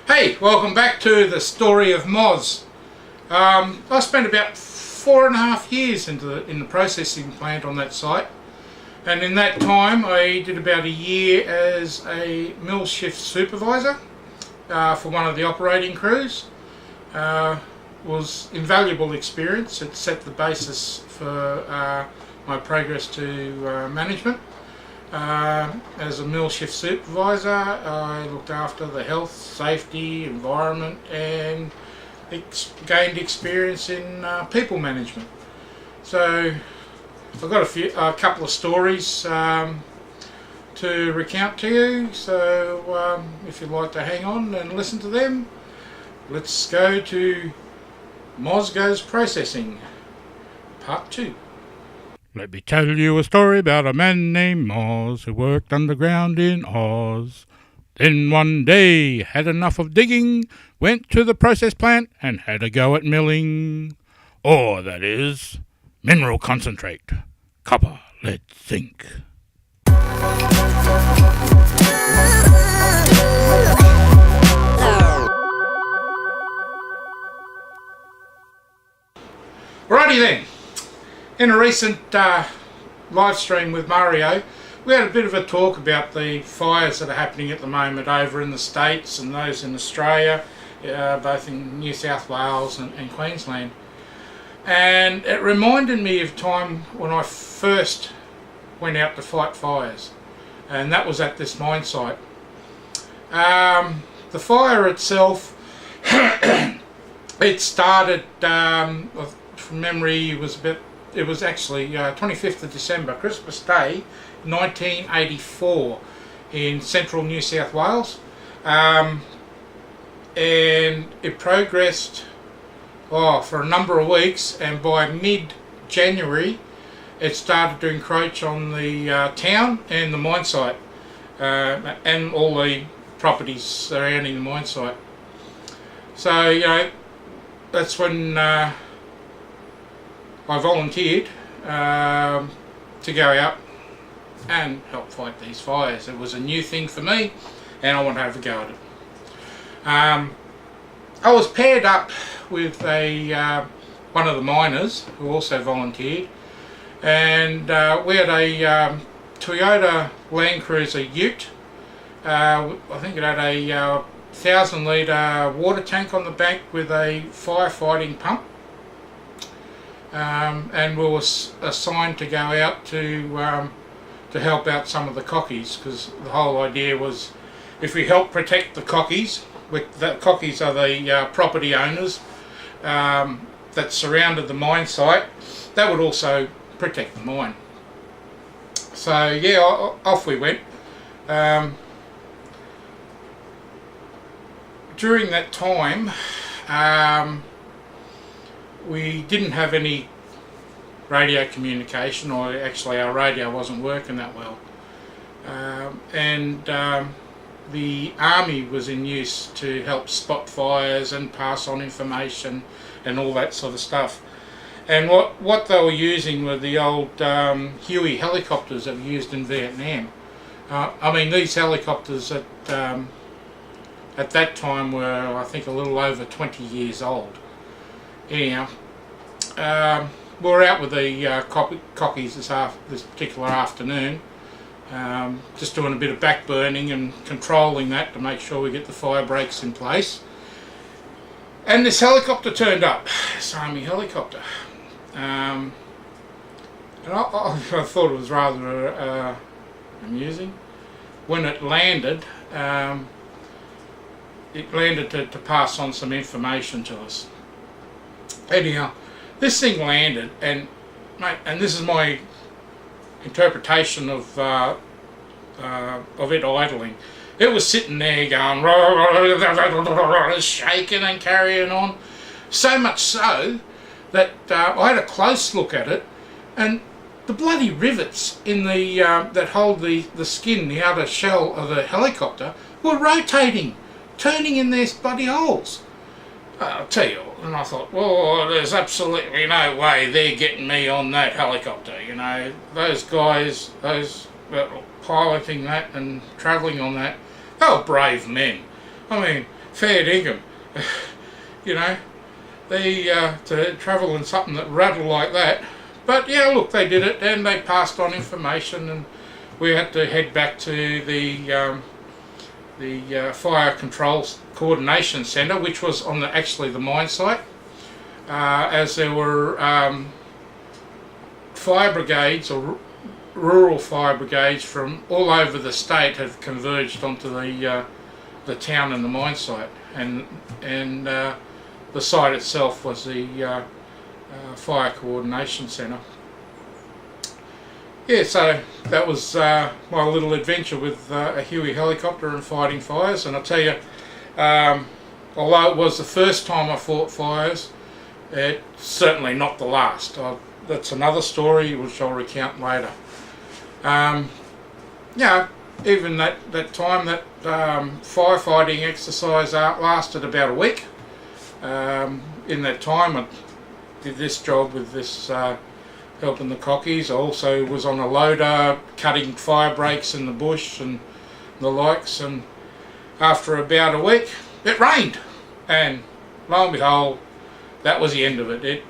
Hey, welcome back to the story of Moz. I spent about 4.5 years in the processing plant on that site, and in that time I did about a year as a mill shift supervisor for one of the operating crews. Was invaluable experience. It set the basis for my progress to management. As a mill shift supervisor, I looked after the health, safety, environment, and gained experience in people management. So I've got a couple of stories to recount to you. So if you'd like to hang on and listen to them, let's go to Moz Goes Processing, Part 2. Let me tell you a story about a man named Moz who worked underground in Oz. Then one day he had enough of digging, went to the process plant and had a go at milling. Ore, that is, mineral concentrate, copper, lead, zinc. Righty then. In a recent live stream with Mario, we had a bit of a talk about the fires that are happening at the moment over in the States and those in Australia, both in New South Wales and Queensland. And it reminded me of time when I first went out to fight fires, and that was at this mine site. The fire itself, it started, from memory, it was actually 25th of December, Christmas Day, 1984 in central New South Wales, and it progressed for a number of weeks, and by mid-January it started to encroach on the town and the mine site and all the properties surrounding the mine site. So that's when I volunteered to go out and help fight these fires. It was a new thing for me and I wanted to have a go at it. I was paired up with one of the miners who also volunteered, and we had a Toyota Land Cruiser Ute. I think it had a 1,000 litre water tank on the back with a firefighting pump. And we were assigned to go out to help out some of the cockies, because the whole idea was if we help protect the cockies, the cockies are the property owners that surrounded the mine site, that would also protect the mine. So yeah, off we went. During that time, we didn't have any radio communication, or actually our radio wasn't working that well. And the army was in use to help spot fires and pass on information and all that sort of stuff. And what they were using were the old Huey Helicopters that were used in Vietnam. I mean, these helicopters at that time were, I think, a little over 20 years old. Anyhow, we were out with the cockies this particular afternoon, just doing a bit of back burning and controlling that to make sure we get the fire breaks in place. And this helicopter turned up, this army helicopter. And I thought it was rather amusing. When it landed to pass on some information to us. Anyhow, this thing landed, and this is my interpretation of it idling. It was sitting there going, shaking and carrying on, so much so that I had a close look at it, and the bloody rivets in the that hold the skin, the outer shell of the helicopter, were rotating, turning in their bloody holes. I'll tell you, and I thought, well, there's absolutely no way they're getting me on that helicopter. Those guys, those piloting that and travelling on that, they were brave men. I mean, fair dinkum. You know, they to travel in something that rattled like that. But yeah, look, they did it, and they passed on information, and we had to head back to the Fire Control Coordination Centre, which was on actually the mine site, as there were fire brigades, or rural fire brigades from all over the state had converged onto the town and the mine site, and the site itself was the Fire Coordination Centre. Yeah, so that was my little adventure with a Huey helicopter and fighting fires. And I'll tell you, although it was the first time I fought fires, it's certainly not the last. That's another story which I'll recount later. Yeah, even that time, that firefighting exercise lasted about a week. In that time I did this job with this helping the cockies. I also was on a loader cutting fire breaks in the bush and the likes, and after about a week it rained, and lo and behold, that was the end of it. It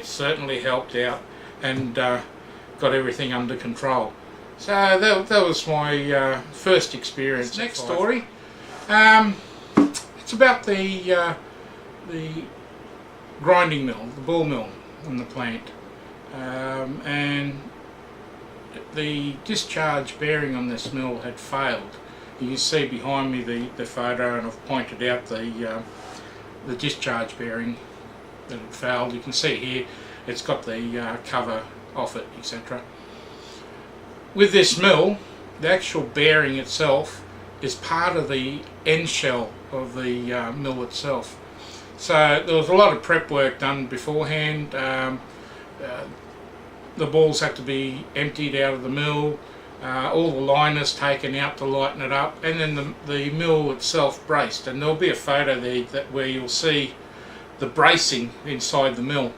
certainly helped out and got everything under control. So that was my first experience. Next story, it's about the grinding mill, the ball mill in the plant, and the discharge bearing on this mill had failed. You can see behind me the photo, and I've pointed out the discharge bearing that had failed. You can see here it's got the cover off it, etc. With this mill, the actual bearing itself is part of the end shell of the mill itself. So there was a lot of prep work done beforehand. The balls had to be emptied out of the mill, all the liners taken out to lighten it up, and then the mill itself braced. And there'll be a photo there where you'll see the bracing inside the mill.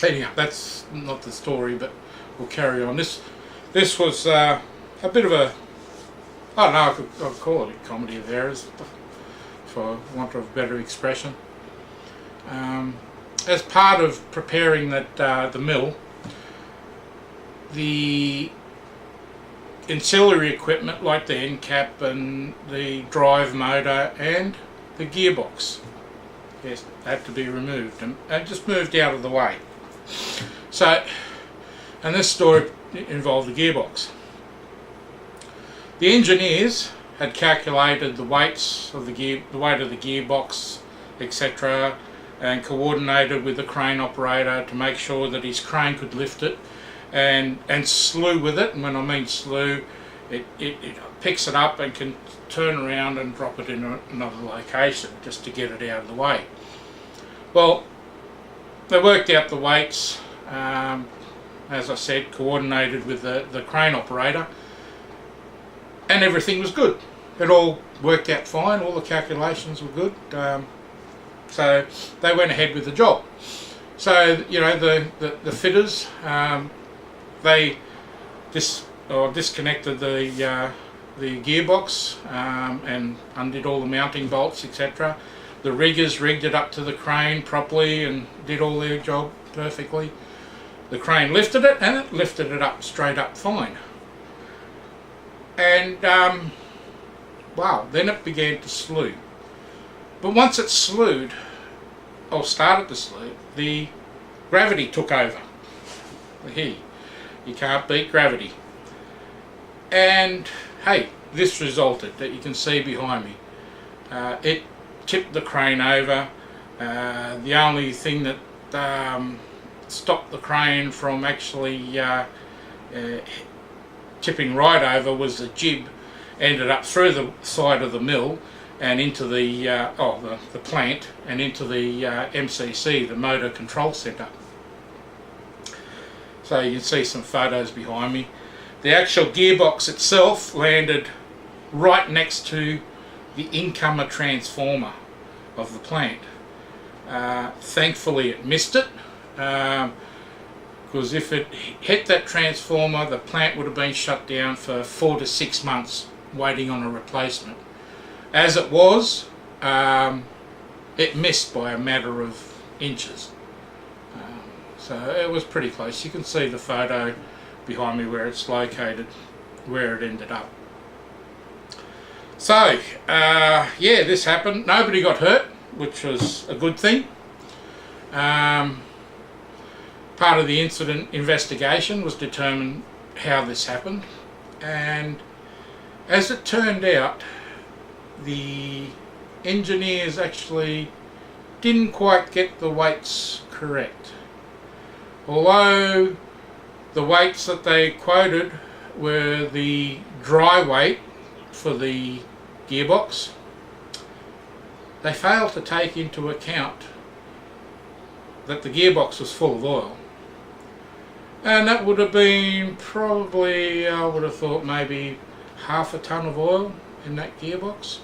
Anyhow, that's not the story, but we'll carry on. This was a bit of a, I don't know, I'd call it a comedy of errors, for want of a better expression. As part of preparing the mill, the ancillary equipment like the end cap and the drive motor and the gearbox, yes, had to be removed and just moved out of the way. So, and this story involved the gearbox. The engineers had calculated the weights of the weight of the gearbox, etc., and coordinated with the crane operator to make sure that his crane could lift it and slew with it. And when I mean slew, it picks it up and can turn around and drop it in another location just to get it out of the way. Well, they worked out the weights, as I said, coordinated with the crane operator, and everything was good. It all worked out fine, all the calculations were good, so they went ahead with the job. So, you know, the fitters, they disconnected the gearbox and undid all the mounting bolts, etc. The riggers rigged it up to the crane properly and did all their job perfectly. The crane lifted it, and it lifted it up straight up fine. And wow, then it began to slew. But once it slewed, or started to slew, the gravity took over. You can't beat gravity. And hey, this resulted, that you can see behind me. It tipped the crane over. The only thing that stopped the crane from actually tipping right over was the jib. Ended up through the side of the mill and into the plant and into the MCC, the Motor Control Centre. So you can see some photos behind me. The actual gearbox itself landed right next to the incomer transformer of the plant. Thankfully it missed it, because if it hit that transformer, the plant would have been shut down for 4 to 6 months waiting on a replacement. As it was, it missed by a matter of inches. So it was pretty close. You can see the photo behind me where it's located, where it ended up. So, yeah, this happened. Nobody got hurt, which was a good thing. Part of the incident investigation was determined how this happened, and as it turned out, the engineers actually didn't quite get the weights correct. Although the weights that they quoted were the dry weight for the gearbox, they failed to take into account that the gearbox was full of oil. And that would have been probably, I would have thought, maybe half a ton of oil in that gearbox,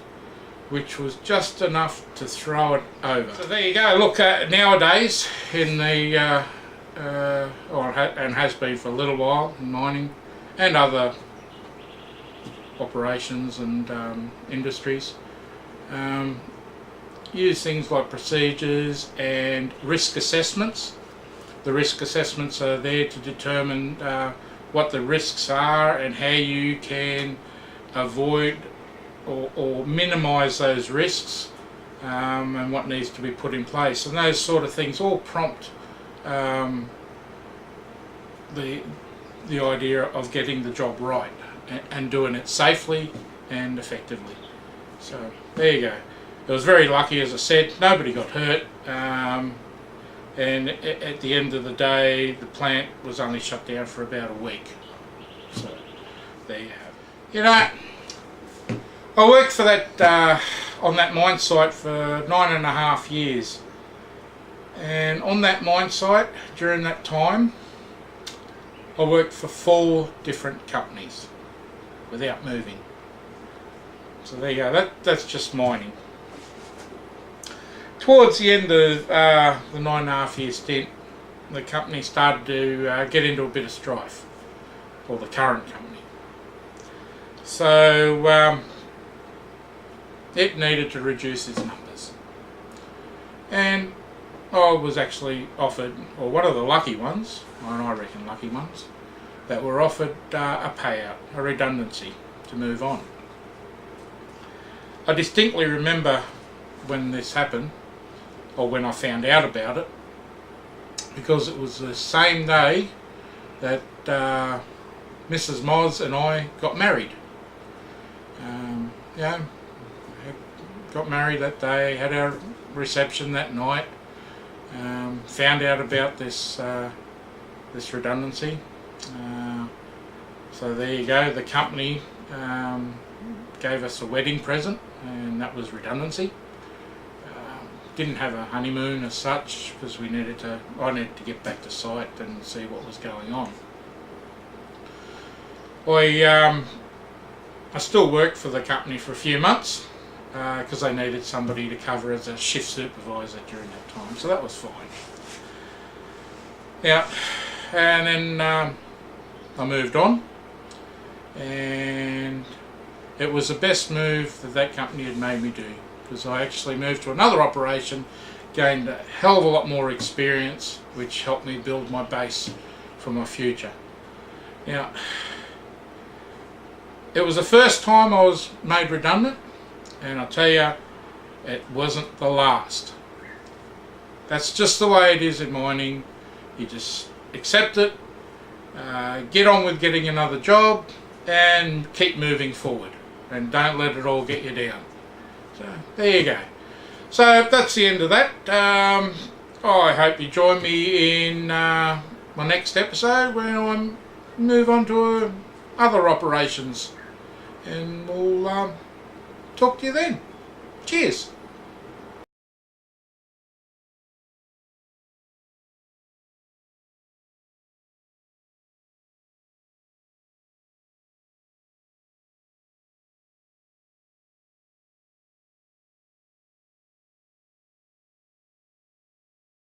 which was just enough to throw it over. So there you go. Look, nowadays in the and has been for a little while in mining and other operations and industries, use things like procedures and risk assessments. The risk assessments are there to determine what the risks are and how you can avoid or minimise those risks, and what needs to be put in place, and those sort of things all prompt the idea of getting the job right and doing it safely and effectively. So there you go. It was very lucky, as I said, nobody got hurt, and at the end of the day the plant was only shut down for about a week. So there you have it. You know, I worked for that on that mine site for 9.5 years, and on that mine site during that time I worked for 4 different companies without moving. So there you go, that's just mining. Towards the end of the 9.5 year stint, the company started to get into a bit of strife, or the current company. So it needed to reduce its numbers, and I was actually offered, or one of the lucky ones, and I reckon lucky ones, that were offered a payout, a redundancy, to move on. I distinctly remember when this happened, or when I found out about it, because it was the same day that Mrs. Moz and I got married. Yeah, got married that day, had our reception that night, found out about this this redundancy. So there you go, the company gave us a wedding present, and that was redundancy. Didn't have a honeymoon as such, because I needed to get back to site and see what was going on. I still worked for the company for a few months, because they needed somebody to cover as a shift supervisor during that time, so that was fine. Yeah, and then I moved on, and it was the best move that company had made me do, because I actually moved to another operation, gained a hell of a lot more experience, which helped me build my base for my future. Now, it was the first time I was made redundant, and I'll tell you, it wasn't the last. That's just the way it is in mining. You just accept it, get on with getting another job, and keep moving forward, and don't let it all get you down. So there you go. So that's the end of that. I hope you join me in my next episode when I move on to other operations, and we'll talk to you then. Cheers.